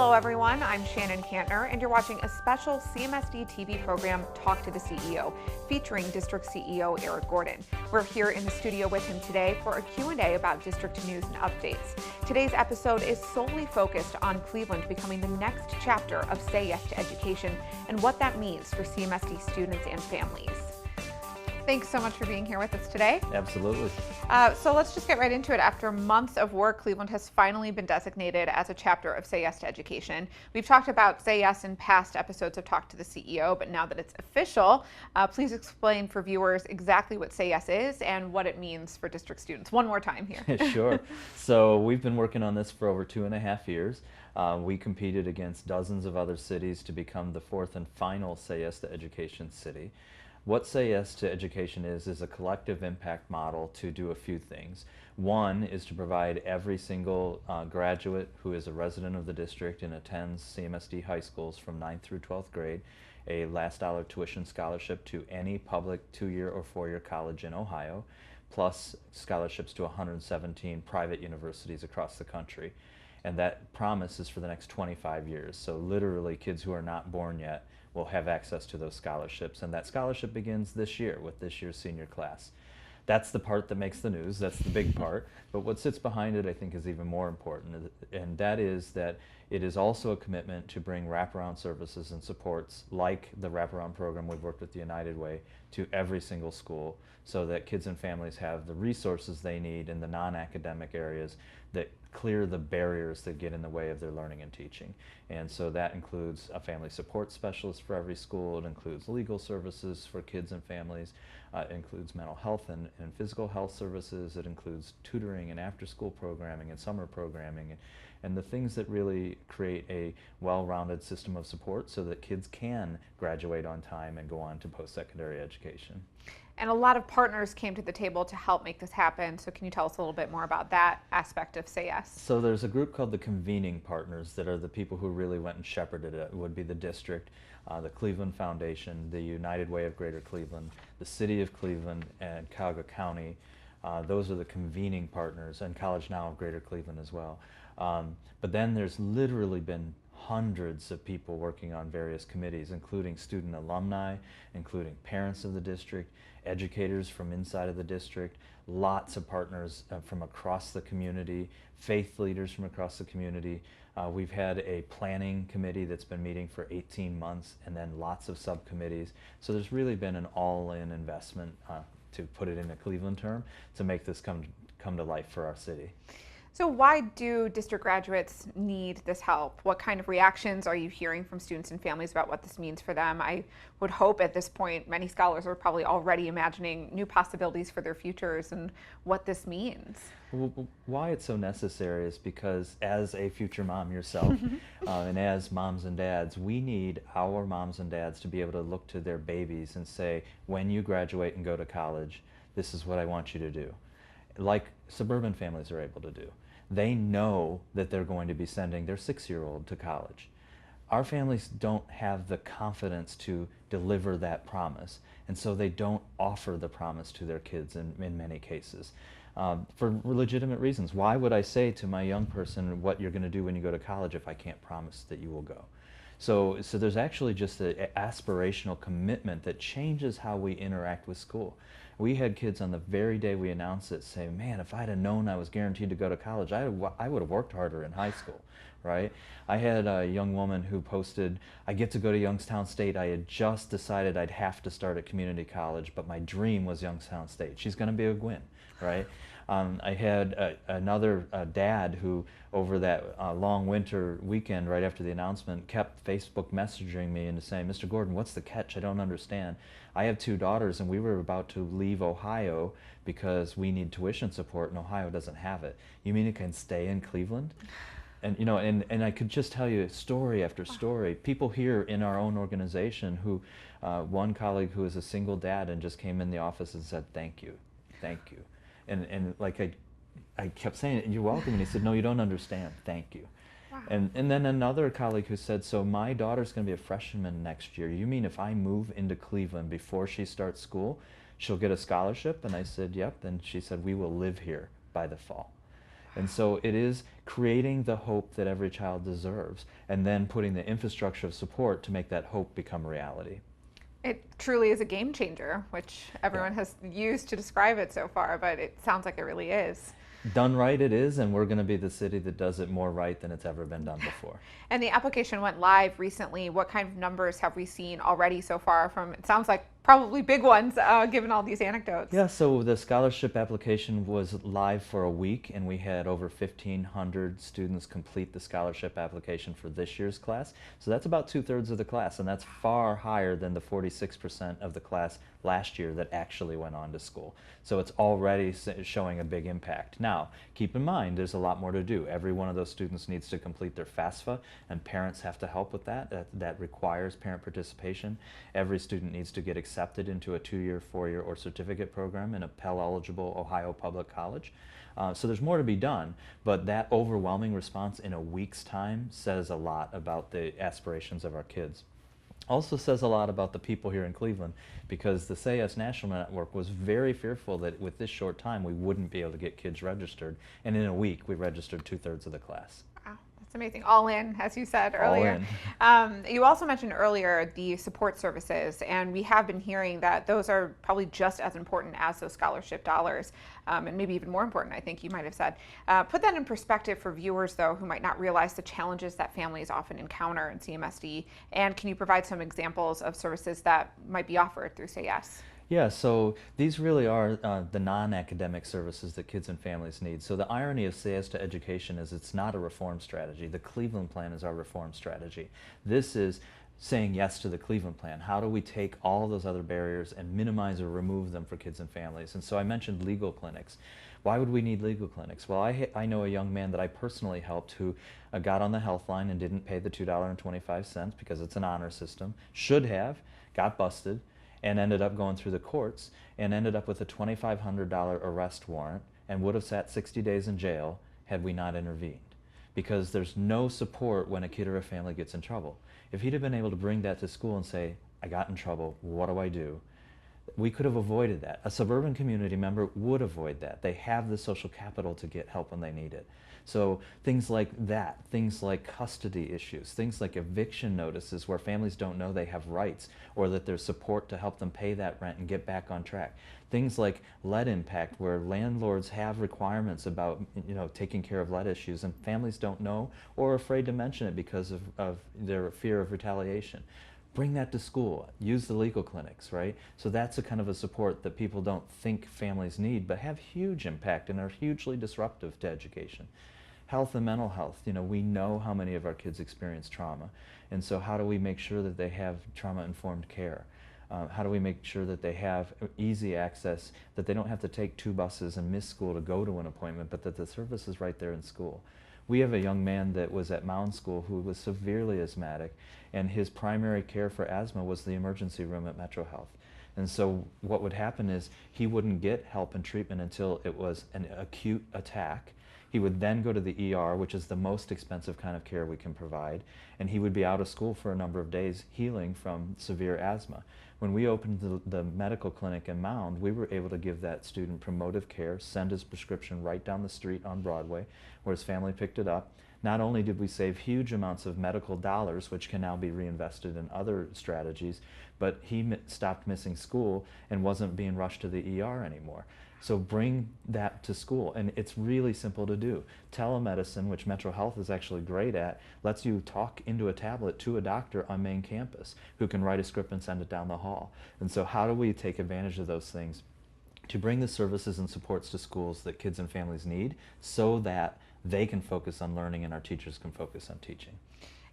Hello everyone, I'm Shannon Kantner and you're watching a special CMSD TV program, Talk to the CEO, featuring District CEO Eric Gordon. We're here in the studio with him today for a Q&A about district news and updates. Today's episode is solely focused on Cleveland becoming the next chapter of Say Yes to Education and what that means for CMSD students and families. Thanks so much for being here with us today. Absolutely. So let's just get right into it. After months of work, Cleveland has finally been designated as a chapter of Say Yes to Education. We've talked about Say Yes in past episodes of Talk to the CEO, but now that it's official, please explain for viewers exactly what Say Yes is and what it means for district students. One more time here. Sure. So we've been working on this for over 2.5 years. We competed against dozens of other cities to become the fourth and final Say Yes to Education city. What Say Yes to Education is a collective impact model to do a few things. One is to provide every single graduate who is a resident of the district and attends CMSD high schools from 9th through 12th grade a last dollar tuition scholarship to any public 2-year or 4-year college in Ohio, plus scholarships to 117 private universities across the country. And that promise is for the next 25 years. So literally kids who are not born yet will have access to those scholarships, and that scholarship begins this year with this year's senior class. That's the part that makes the news, that's the big part, but what sits behind it I think is even more important, and that is that it is also a commitment to bring wraparound services and supports like the wraparound program we've worked with the United Way to every single school so that kids and families have the resources they need in the non-academic areas that clear the barriers that get in the way of their learning and teaching. And so that includes a family support specialist for every school, it includes legal services for kids and families, it includes mental health and physical health services, it includes tutoring and after-school programming and summer programming, and the things that really create a well-rounded system of support so that kids can graduate on time and go on to post-secondary education. And a lot of partners came to the table to help make this happen. So can you tell us a little bit more about that aspect of Say Yes? So there's a group called the convening partners that are the people who really went and shepherded it. It would be the district, the Cleveland Foundation, the United Way of Greater Cleveland, the City of Cleveland, and Cuyahoga County. Those are the convening partners, and College Now of Greater Cleveland as well. But then there's literally been hundreds of people working on various committees, including student alumni, including parents of the district, educators from inside of the district, lots of partners from across the community, faith leaders from across the community. We've had a planning committee that's been meeting for 18 months and then lots of subcommittees. So there's really been an all-in investment, to put it in a Cleveland term, to make this come to life for our city. So why do district graduates need this help? What kind of reactions are you hearing from students and families about what this means for them? I would hope at this point many scholars are probably already imagining new possibilities for their futures and what this means. Why it's so necessary is because as a future mom yourself, and as moms and dads, we need our moms and dads to be able to look to their babies and say, when you graduate and go to college, this is what I want you to do. Like suburban families are able to do. They know that they're going to be sending their 6-year-old to college. Our families don't have the confidence to deliver that promise, and so they don't offer the promise to their kids in many cases. For legitimate reasons. Why would I say to my young person what you're going to do when you go to college if I can't promise that you will go? So there's actually just an aspirational commitment that changes how we interact with school. We had kids on the very day we announced it say, man, if I'd have known I was guaranteed to go to college, I would have worked harder in high school, right? I had a young woman who posted, I get to go to Youngstown State. I had just decided I'd have to start at community college, but my dream was Youngstown State. She's going to be a Gwin, right? I had another dad who, over that long winter weekend right after the announcement, kept Facebook messaging me and saying, Mr. Gordon, what's the catch? I don't understand. I have 2 daughters and we were about to leave Ohio because we need tuition support and Ohio doesn't have it. You mean it can stay in Cleveland? And you know, and I could just tell you story after story. People here in our own organization who, one colleague who is a single dad and just came in the office and said, thank you, thank you. And like I kept saying, you're welcome, and he said, no, you don't understand, thank you. Wow. And then another colleague who said, so my daughter's going to be a freshman next year. You mean if I move into Cleveland before she starts school, she'll get a scholarship? And I said, yep. And she said, we will live here by the fall. And so it is creating the hope that every child deserves, and then putting the infrastructure of support to make that hope become reality. It truly is a game changer, which Yeah. everyone has used to describe it so far, but it sounds like it really is. Done right it is, and we're going to be the city that does it more right than it's ever been done before. And the application went live recently. What kind of numbers have we seen already so far from, it sounds like probably big ones, given all these anecdotes? Yeah, so the scholarship application was live for a week, and we had over 1,500 students complete the scholarship application for this year's class. So that's about 2/3 of the class, and that's far higher than the 46% of the class last year that actually went on to school. So it's already showing a big impact. Now, keep in mind, there's a lot more to do. Every one of those students needs to complete their FAFSA, and parents have to help with that. That requires parent participation. Every student needs to get accepted into a 2-year, 4-year, or certificate program in a Pell-eligible Ohio public college. So there's more to be done, but that overwhelming response in a week's time says a lot about the aspirations of our kids. Also says a lot about the people here in Cleveland, because the Say Yes National Network was very fearful that with this short time we wouldn't be able to get kids registered, and in a week we registered 2/3 of the class. Wow, that's amazing. All in, as you said All earlier. in. You also mentioned earlier the support services, and we have been hearing that those are probably just as important as those scholarship dollars, and maybe even more important, I think you might have said. Put that in perspective for viewers, though, who might not realize the challenges that families often encounter in CMSD, and can you provide some examples of services that might be offered through Say Yes? Yeah, so these really are the non-academic services that kids and families need. So the irony of Say Yes to Education is it's not a reform strategy. The Cleveland Plan is our reform strategy. This is saying yes to the Cleveland Plan. How do we take all those other barriers and minimize or remove them for kids and families? And so I mentioned legal clinics. Why would we need legal clinics? Well, I know a young man that I personally helped who got on the health line and didn't pay the $2.25 because it's an honor system, should have, got busted, and ended up going through the courts and ended up with a $2,500 arrest warrant and would have sat 60 days in jail had we not intervened. Because there's no support when a kid or a family gets in trouble. If he'd have been able to bring that to school and say, I got in trouble, what do I do? We could have avoided that. A suburban community member would avoid that. They have the social capital to get help when they need it. So things like that, things like custody issues, things like eviction notices where families don't know they have rights or that there's support to help them pay that rent and get back on track. Things like lead impact where landlords have requirements about taking care of lead issues and families don't know or are afraid to mention it because of their fear of retaliation. Bring that to school. Use the legal clinics, right? So that's a kind of a support that people don't think families need, but have huge impact and are hugely disruptive to education. Health and mental health. We know how many of our kids experience trauma, and so how do we make sure that they have trauma-informed care? How do we make sure that they have easy access, that they don't have to take 2 buses and miss school to go to an appointment, but that the service is right there in school? We have a young man that was at Mound School who was severely asthmatic, and his primary care for asthma was the emergency room at Metro Health. And so what would happen is he wouldn't get help and treatment until it was an acute attack. He would then go to the ER, which is the most expensive kind of care we can provide, and he would be out of school for a number of days healing from severe asthma. When we opened the medical clinic in Mound, we were able to give that student promotive care, send his prescription right down the street on Broadway, where his family picked it up. Not only did we save huge amounts of medical dollars, which can now be reinvested in other strategies, but he stopped missing school and wasn't being rushed to the ER anymore. So bring that to school, and it's really simple to do. Telemedicine, which Metro Health is actually great at, lets you talk into a tablet to a doctor on main campus who can write a script and send it down the hall. And so how do we take advantage of those things to bring the services and supports to schools that kids and families need so that they can focus on learning and our teachers can focus on teaching?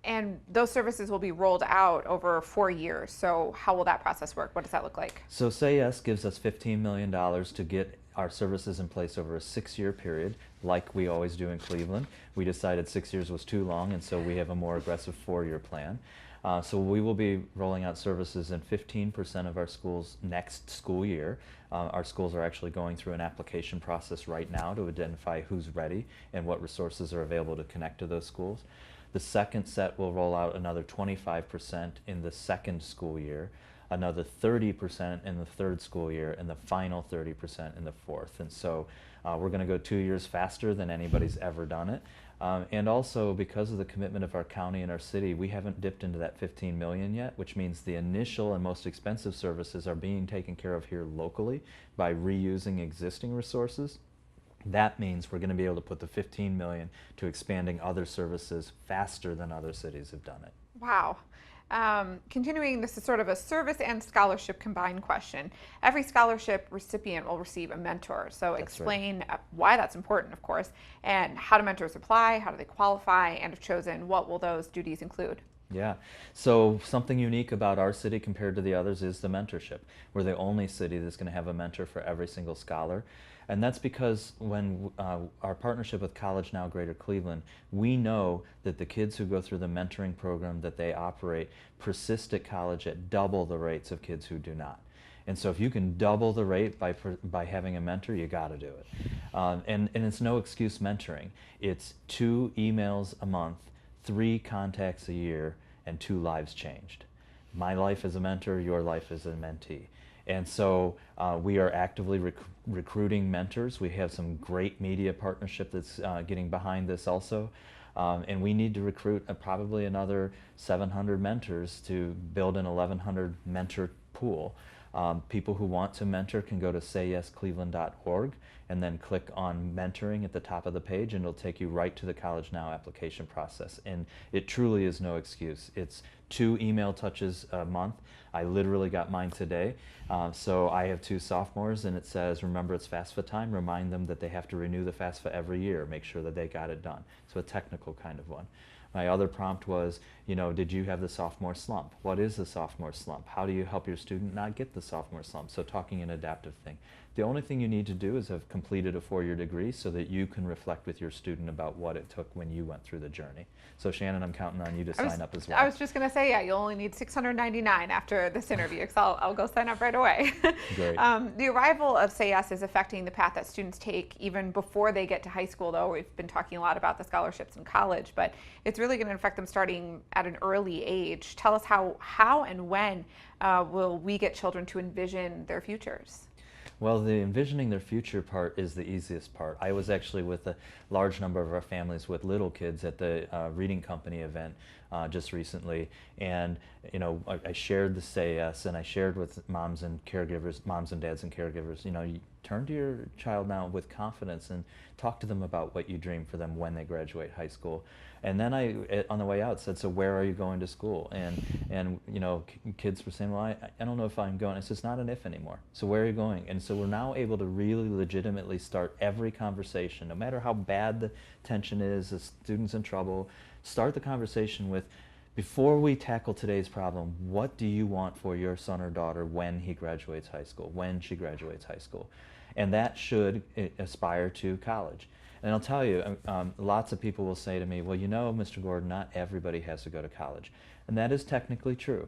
And those services will be rolled out over 4 years. So how will that process work? What does that look like? So Say Yes gives us $15 million to get our services in place over a 6-year period, like we always do in Cleveland. We decided 6 years was too long, and so we have a more aggressive 4-year plan. So we will be rolling out services in 15% of our schools next school year. Our schools are actually going through an application process right now to identify who's ready and what resources are available to connect to those schools. The second set will roll out another 25% in the second school year. another 30% in the third school year, and the final 30% in the fourth. And so we're going to go 2 years faster than anybody's ever done it. And also, because of the commitment of our county and our city, we haven't dipped into that 15 million yet, which means the initial and most expensive services are being taken care of here locally by reusing existing resources. That means we're going to be able to put the 15 million to expanding other services faster than other cities have done it. Wow. Continuing, this is sort of a service and scholarship combined question. Every scholarship recipient will receive a mentor. So explain why that's important, of course, and how do mentors apply, how do they qualify, and if chosen, what will those duties include? Yeah, so something unique about our city compared to the others is the mentorship. We're the only city that's going to have a mentor for every single scholar. And that's because when our partnership with College Now Greater Cleveland, we know that the kids who go through the mentoring program that they operate persist at college at double the rates of kids who do not. And so if you can double the rate by having a mentor, you got to do it. And it's no excuse mentoring. It's 2 emails a month, 3 contacts a year, and 2 lives changed. My life as a mentor, your life as a mentee. And so we are actively recruiting mentors. We have some great media partnership that's getting behind this also. And we need to recruit probably another 700 mentors to build an 1,100 mentor pool. People who want to mentor can go to sayyescleveland.org and then click on mentoring at the top of the page, and it'll take you right to the College Now application process. And it truly is no excuse. It's 2 email touches a month. I literally got mine today. So I have 2 sophomores, and it says, remember it's FAFSA time. Remind them that they have to renew the FAFSA every year. Make sure that they got it done. So a technical kind of one. My other prompt was, did you have the sophomore slump? What is the sophomore slump? How do you help your student not get the sophomore slump? So talking an adaptive thing. The only thing you need to do is have completed a 4-year degree so that you can reflect with your student about what it took when you went through the journey. So Shannon, I'm counting on you to sign up as well. I was just going to say, yeah, you'll only need $699 after this interview, so I'll go sign up right away. Great. The arrival of Say Yes is affecting the path that students take even before they get to high school, though. We've been talking a lot about the scholarships in college, but it's really going to affect them starting at an early age. Tell us how and when will we get children to envision their futures? Well, the envisioning their future part is the easiest part. I was actually with a large number of our families with little kids at the Reading Company event just recently, and I shared the Say Yes, and I shared with moms and caregivers, moms and dads and caregivers, you turn to your child now with confidence and talk to them about what you dream for them when they graduate high school. And then I, on the way out, said, so where are you going to school? And kids were saying, well, I don't know if I'm going. It's just not an if anymore. So where are you going? And so we're now able to really legitimately start every conversation, no matter how bad the tension is, the student's in trouble, start the conversation with, before we tackle today's problem, what do you want for your son or daughter when he graduates high school, when she graduates high school? And that should aspire to college. And I'll tell you, lots of people will say to me, well, Mr. Gordon, not everybody has to go to college. And that is technically true.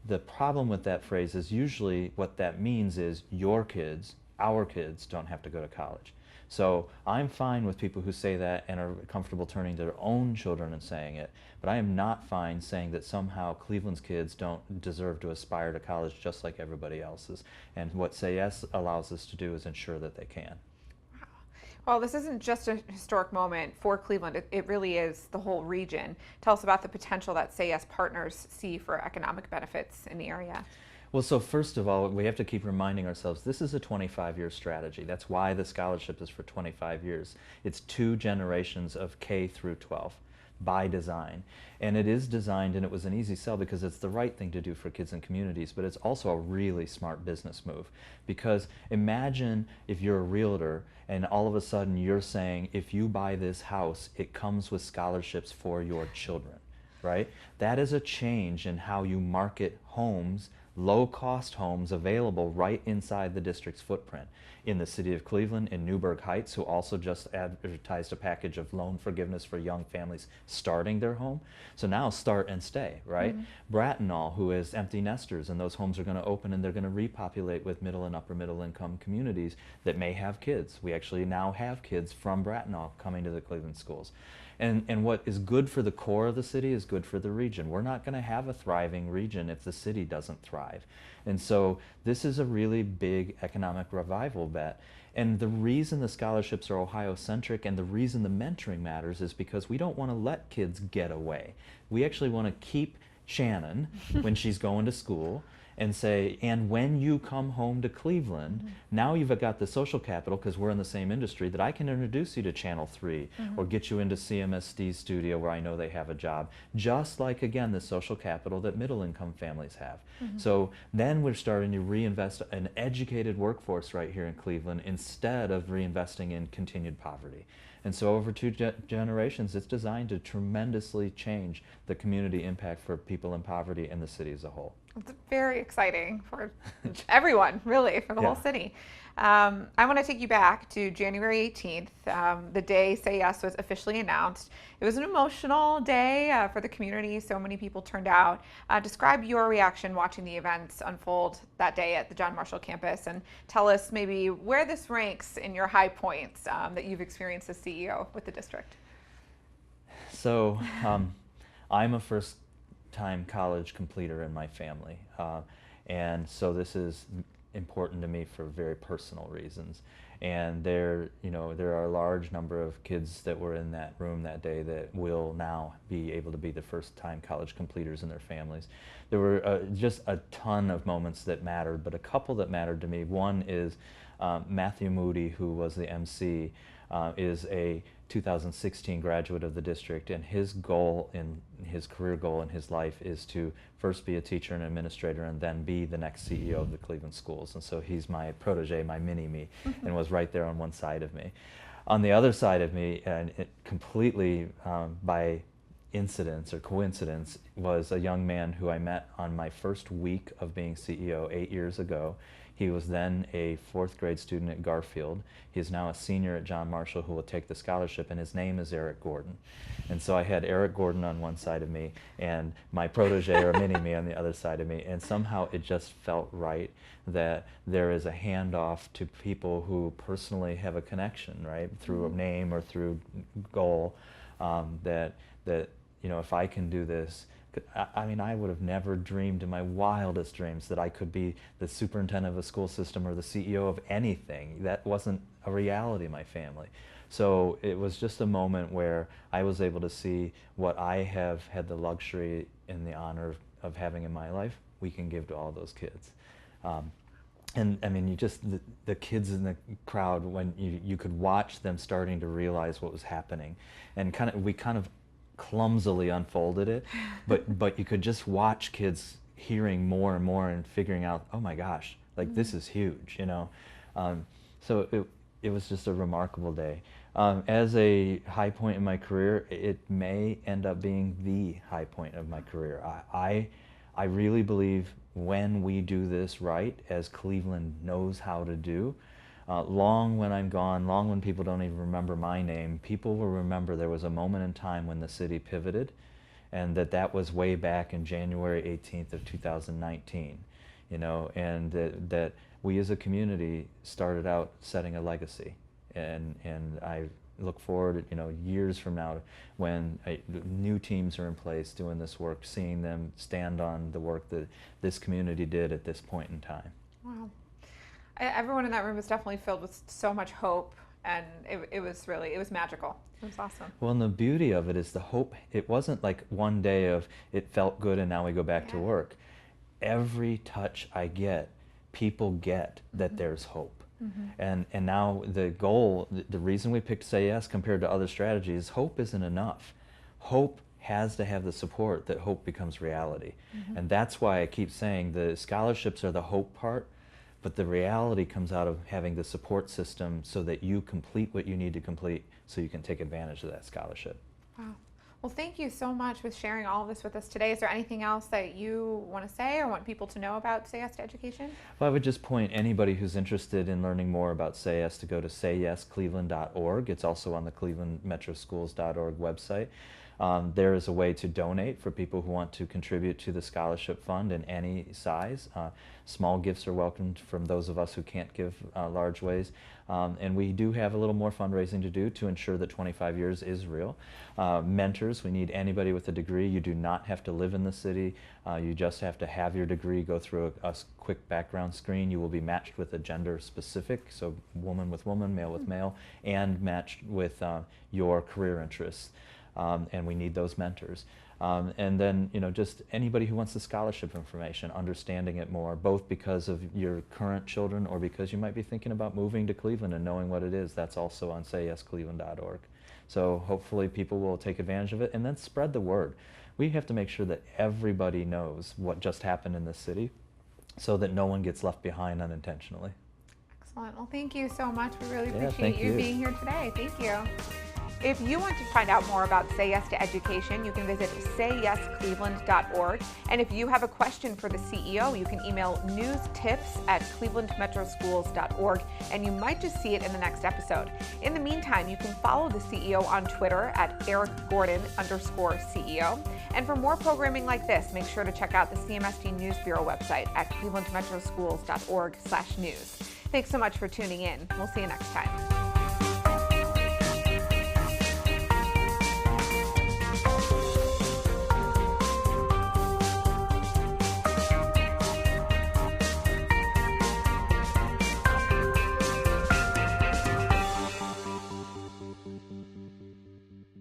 The problem with that phrase is usually what that means is your kids, our kids, don't have to go to college. So I'm fine with people who say that and are comfortable turning to their own children and saying it, but I am not fine saying that somehow Cleveland's kids don't deserve to aspire to college just like everybody else's. And what Say Yes allows us to do is ensure that they can. Well, this isn't just a historic moment for Cleveland. It really is the whole region. Tell us about the potential that Say Yes partners see for economic benefits in the area. Well, so first of all, we have to keep reminding ourselves this is a 25-year strategy. That's why the scholarship is for 25 years. It's 2 generations of K through 12 by design. And it is designed, and it was an easy sell because it's the right thing to do for kids and communities, but it's also a really smart business move. Because imagine if you're a realtor and all of a sudden you're saying, if you buy this house, it comes with scholarships for your children, right? That is a change in how you market homes, low-cost homes available right inside the district's footprint. In the city of Cleveland, in Newburgh Heights, who also just advertised a package of loan forgiveness for young families starting their home. So now start and stay, right? Mm-hmm. Brattonall, who is empty nesters, and those homes are going to open and they're going to repopulate with middle and upper middle income communities that may have kids. We actually now have kids from Brattonall coming to the Cleveland schools. And what is good for the core of the city is good for the region. We're not going to have a thriving region if the city doesn't thrive. And so this is a really big economic revival bet. And the reason the scholarships are Ohio-centric and the reason the mentoring matters is because we don't want to let kids get away. We actually want to keep Shannon when she's going to school and say, and when you come home to Cleveland, now you've got the social capital, because we're in the same industry, that I can introduce you to Channel 3 or get you into CMSD's studio where I know they have a job. Just like, again, the social capital that middle income families have. So then we're starting to reinvest an educated workforce right here in Cleveland instead of reinvesting in continued poverty. And so over two generations, it's designed to tremendously change the community impact for people in poverty and the city as a whole. It's very exciting for everyone, really, for the whole city. I want to take you back to January 18th, the day Say Yes was officially announced. It was an emotional day for the community. So many people turned out. Describe your reaction watching the events unfold that day at the John Marshall campus, and tell us maybe where this ranks in your high points that you've experienced as CEO with the district. So I'm a first-time college completer in my family, and so this is important to me for very personal reasons. And there are a large number of kids that were in that room that day that will now be able to be the first-time college completers in their families. There were just a ton of moments that mattered, but a couple that mattered to me. One is Matthew Moody, who was the MC, is a 2016 graduate of the district, and his goal in his career goal in his life is to first be a teacher and administrator and then be the next CEO of the Cleveland schools. And so he's my protege, my mini-me, and was right there on one side of me. On the other side of me, and it completely by incidence or coincidence, was a young man who I met on my first week of being CEO 8 years ago. He was then a 4th grade student at Garfield. He is now a senior at John Marshall who will take the scholarship, and his name is Eric Gordon. And so I had Eric Gordon on one side of me and my protege or mini-me on the other side of me, and somehow it just felt right that there is a handoff to people who personally have a connection, right, through a name or through goal, that if I can do this. I mean, I would have never dreamed in my wildest dreams that I could be the superintendent of a school system or the CEO of anything. That wasn't a reality in my family. So it was just a moment where I was able to see what I have had the luxury and the honor of having in my life, we can give to all those kids. And I mean, the kids in the crowd, when you could watch them starting to realize what was happening, and we kind of clumsily unfolded it, but you could just watch kids hearing more and more and figuring out, oh my gosh, like this is huge, so it was just a remarkable day. As a high point in my career, it may end up being the high point of my career. I really believe when we do this right, as Cleveland knows how to do, long when I'm gone, long when people don't even remember my name, people will remember there was a moment in time when the city pivoted, and that was way back in January 18th of 2019, and that we as a community started out setting a legacy. And I look forward, years from now, when new teams are in place doing this work, seeing them stand on the work that this community did at this point in time. Wow. Everyone in that room was definitely filled with so much hope, and it was magical. It was awesome. Well, and the beauty of it is the hope. It wasn't like one day of it felt good and now we go back to work. Every touch I get, people get that there's hope. And now the goal, the reason we picked Say Yes compared to other strategies, hope isn't enough. Hope has to have the support that hope becomes reality. And that's why I keep saying the scholarships are the hope part, but the reality comes out of having the support system so that you complete what you need to complete so you can take advantage of that scholarship. Wow. Well, thank you so much for sharing all of this with us today. Is there anything else that you want to say or want people to know about Say Yes to Education? Well, I would just point anybody who's interested in learning more about Say Yes to go to sayyescleveland.org. It's also on the clevelandmetroschools.org website. There is a way to donate for people who want to contribute to the scholarship fund in any size. Small gifts are welcomed from those of us who can't give large ways. And we do have a little more fundraising to do to ensure that 25 years is real. Mentors, we need anybody with a degree. You do not have to live in the city. You just have to have your degree, go through a quick background screen. You will be matched with a gender specific, so woman with woman, male with male, and matched with your career interests. And we need those mentors. And then, just anybody who wants the scholarship information, understanding it more, both because of your current children or because you might be thinking about moving to Cleveland and knowing what it is. That's also on sayyescleveland.org. So hopefully people will take advantage of it and then spread the word. We have to make sure that everybody knows what just happened in this city so that no one gets left behind unintentionally. Excellent. Well, thank you so much. We really appreciate thank you you being here today. Thank you. If you want to find out more about Say Yes to Education, you can visit sayyescleveland.org. And if you have a question for the CEO, you can email newstips@clevelandmetroschools.org, and you might just see it in the next episode. In the meantime, you can follow the CEO on Twitter @EricGordon_CEO. And for more programming like this, make sure to check out the CMSD News Bureau website at clevelandmetroschools.org/news. Thanks so much for tuning in. We'll see you next time.